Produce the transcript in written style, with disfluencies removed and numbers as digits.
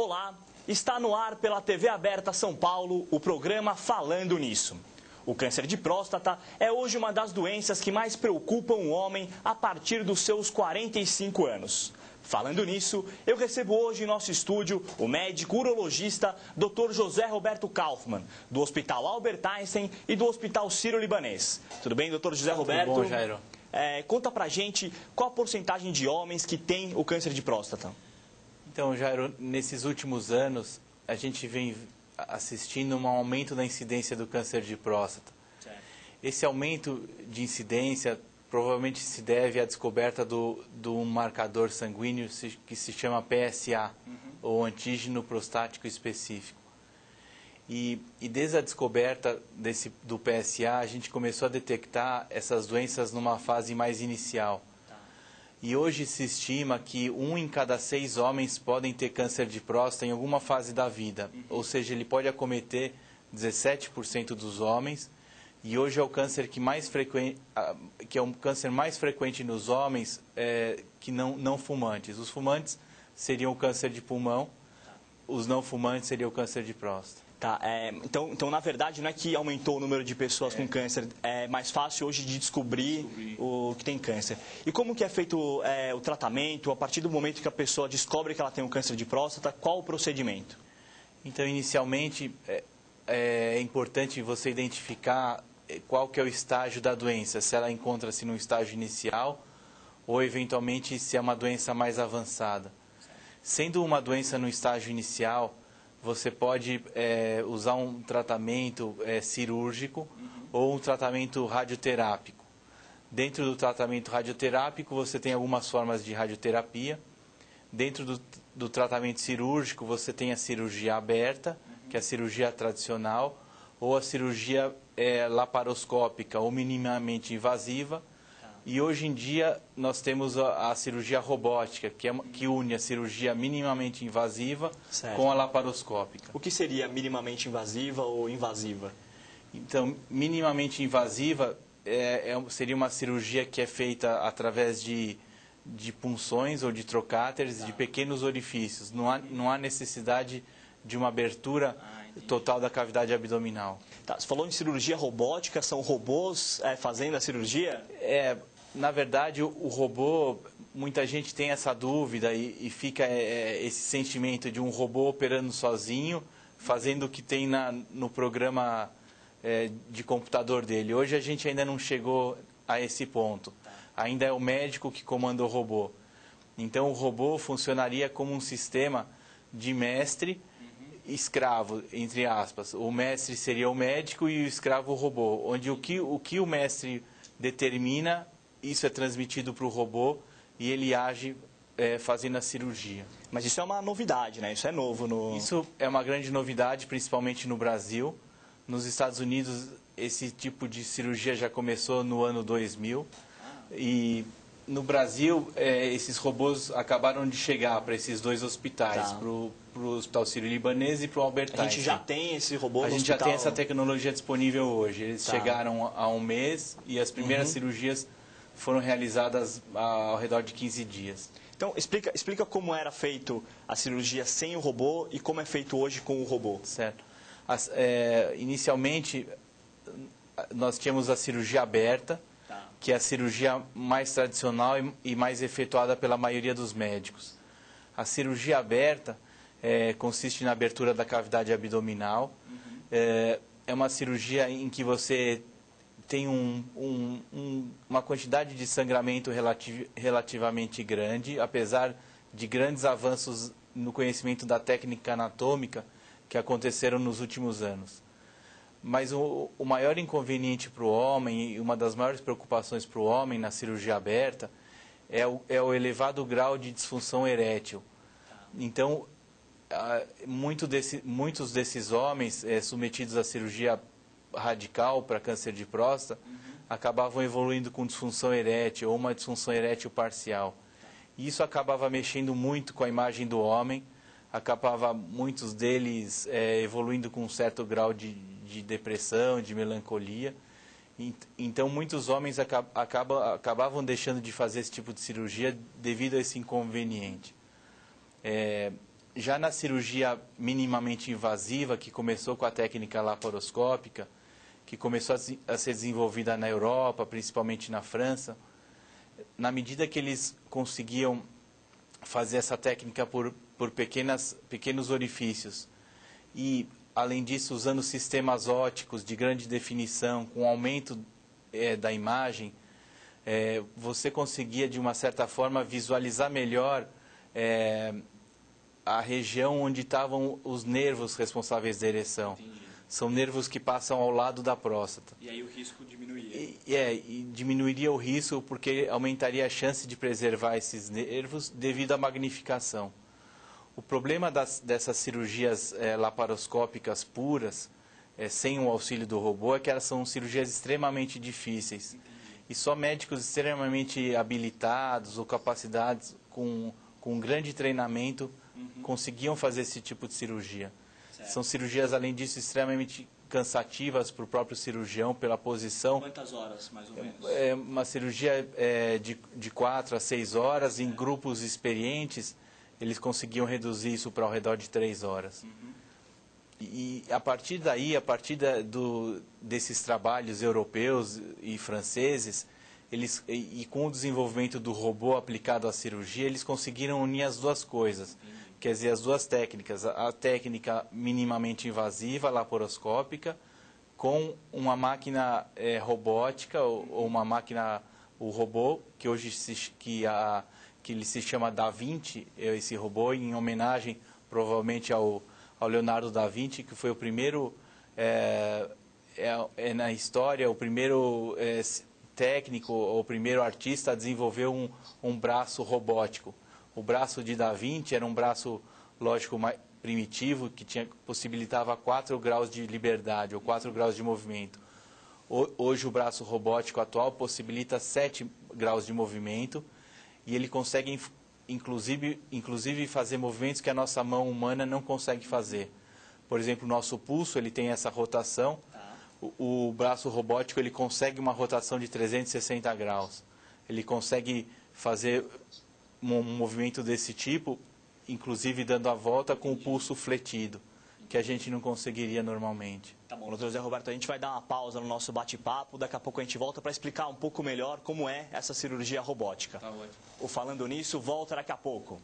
Olá, está no ar pela TV Aberta São Paulo o programa Falando Nisso. O câncer de próstata é hoje uma das doenças que mais preocupam o homem a partir dos seus 45 anos. Falando nisso, eu recebo hoje em nosso estúdio o médico urologista Dr. José Roberto Kaufmann, do Hospital Albert Einstein e do Hospital Sírio-Libanês. Tudo bem, Dr. José Roberto? Tudo bom, Jairo. Conta pra gente qual a porcentagem de homens que tem o câncer de próstata. Então, Jairo, nesses últimos anos, a gente vem assistindo um aumento da incidência do câncer de próstata. Certo. Esse Esse aumento de incidência provavelmente se deve à descoberta do marcador sanguíneo que se chama PSA, ou antígeno prostático específico. E desde a descoberta do PSA, a gente começou a detectar essas doenças numa fase mais inicial. E hoje se estima que 1 em cada 6 homens podem ter câncer de próstata em alguma fase da vida. Ou seja, ele pode acometer 17% dos homens. E hoje é o câncer que é o câncer mais frequente nos homens que não fumantes. Os fumantes seriam o câncer de pulmão, os não fumantes seriam o câncer de próstata. Tá, então, na verdade, não é que aumentou o número de pessoas com câncer, é mais fácil hoje de descobrir o que tem câncer. E como que é feito o tratamento, a partir do momento que a pessoa descobre que ela tem um câncer de próstata, qual o procedimento? Então, inicialmente, é importante você identificar qual que é o estágio da doença, se ela encontra-se no estágio inicial ou, eventualmente, se é uma doença mais avançada. Sendo uma doença no estágio inicial, você pode usar um tratamento cirúrgico ou um tratamento radioterápico. Dentro do tratamento radioterápico, você tem algumas formas de radioterapia. Dentro do tratamento cirúrgico, você tem a cirurgia aberta, que é a cirurgia tradicional, ou a cirurgia laparoscópica ou minimamente invasiva. E hoje em dia nós temos a cirurgia robótica, que une a cirurgia minimamente invasiva com a laparoscópica. O que seria minimamente invasiva ou invasiva? Então, minimamente invasiva seria uma cirurgia que é feita através de punções ou de trocáteres, de pequenos orifícios. Não há necessidade de uma abertura total da cavidade abdominal. Tá, você falou em cirurgia robótica, são robôs fazendo a cirurgia? Na verdade, o robô, muita gente tem essa dúvida e fica esse sentimento de um robô operando sozinho, fazendo o que tem no programa de computador dele. Hoje a gente ainda não chegou a esse ponto. Ainda é o médico que comanda o robô. Então o robô funcionaria como um sistema de mestre escravo, entre aspas. O mestre seria o médico e o escravo o robô, onde o que o mestre determina, isso é transmitido para o robô e ele age fazendo a cirurgia. Mas isso é uma novidade, né? Isso é novo no... Isso é uma grande novidade, principalmente no Brasil. Nos Estados Unidos, esse tipo de cirurgia já começou no ano 2000. E no Brasil, esses robôs acabaram de chegar para esses dois hospitais, para o Hospital Sírio-Libanês e para o Albert Einstein. A gente já tem esse robô no hospital? A gente já tem essa tecnologia disponível hoje. Eles chegaram há um mês e as primeiras cirurgias foram realizadas ao redor de 15 dias. Então, explica como era feito a cirurgia sem o robô e como é feito hoje com o robô. Certo. Inicialmente, nós tínhamos a cirurgia aberta, que é a cirurgia mais tradicional e mais efetuada pela maioria dos médicos. A cirurgia aberta consiste na abertura da cavidade abdominal. É uma cirurgia em que você tem uma quantidade de sangramento relativamente grande, apesar de grandes avanços no conhecimento da técnica anatômica que aconteceram nos últimos anos. Mas o maior inconveniente para o homem, e uma das maiores preocupações para o homem na cirurgia aberta, é o elevado grau de disfunção erétil. Então, muitos desses homens submetidos à cirurgia radical para câncer de próstata acabavam evoluindo com disfunção erétil ou uma disfunção erétil parcial. E isso acabava mexendo muito com a imagem do homem, acabava muitos deles evoluindo com um certo grau de depressão, de melancolia. Então, muitos homens acabavam deixando de fazer esse tipo de cirurgia devido a esse inconveniente. já na cirurgia minimamente invasiva, que começou com a técnica laparoscópica, que começou a ser desenvolvida na Europa, principalmente na França, na medida que eles conseguiam fazer essa técnica por pequenos orifícios e, além disso, usando sistemas ópticos de grande definição, com aumento da imagem, você conseguia, de uma certa forma, visualizar melhor a região onde estavam os nervos responsáveis da ereção. Entendi. São nervos que passam ao lado da próstata. E aí o risco diminuiria. E diminuiria o risco porque aumentaria a chance de preservar esses nervos devido à magnificação. O problema dessas cirurgias laparoscópicas puras, sem o auxílio do robô, é que elas são cirurgias extremamente difíceis. Entendi. E só médicos extremamente habilitados ou capacitados com grande treinamento conseguiam fazer esse tipo de cirurgia. Certo. São cirurgias, além disso, extremamente cansativas para o próprio cirurgião, pela posição. Quantas horas, mais ou menos? É uma cirurgia de 4 a 6 horas, em grupos experientes, eles conseguiam reduzir isso para ao redor de 3 horas. E a partir daí, desses trabalhos europeus e franceses, e com o desenvolvimento do robô aplicado à cirurgia, eles conseguiram unir as duas coisas. Quer dizer, as duas técnicas, a técnica minimamente invasiva, laparoscópica, com uma máquina robótica, ou uma máquina, o robô, que hoje que ele se chama Da Vinci, esse robô, em homenagem provavelmente ao Leonardo da Vinci, que foi o primeiro, na história, o primeiro técnico, o primeiro artista a desenvolver um braço robótico. O braço de Da Vinci era um braço, lógico, mais primitivo, que possibilitava 4 graus de liberdade, ou 4 graus de movimento. Hoje, o braço robótico atual possibilita 7 graus de movimento, e ele consegue, inclusive, fazer movimentos que a nossa mão humana não consegue fazer. Por exemplo, o nosso pulso, ele tem essa rotação. O braço robótico, ele consegue uma rotação de 360 graus. Ele consegue fazer um movimento desse tipo, inclusive dando a volta com o pulso fletido, que a gente não conseguiria normalmente. Tá bom, doutor Zé Roberto, a gente vai dar uma pausa no nosso bate-papo, daqui a pouco a gente volta para explicar um pouco melhor como é essa cirurgia robótica. Tá ótimo. O Falando Nisso volta daqui a pouco.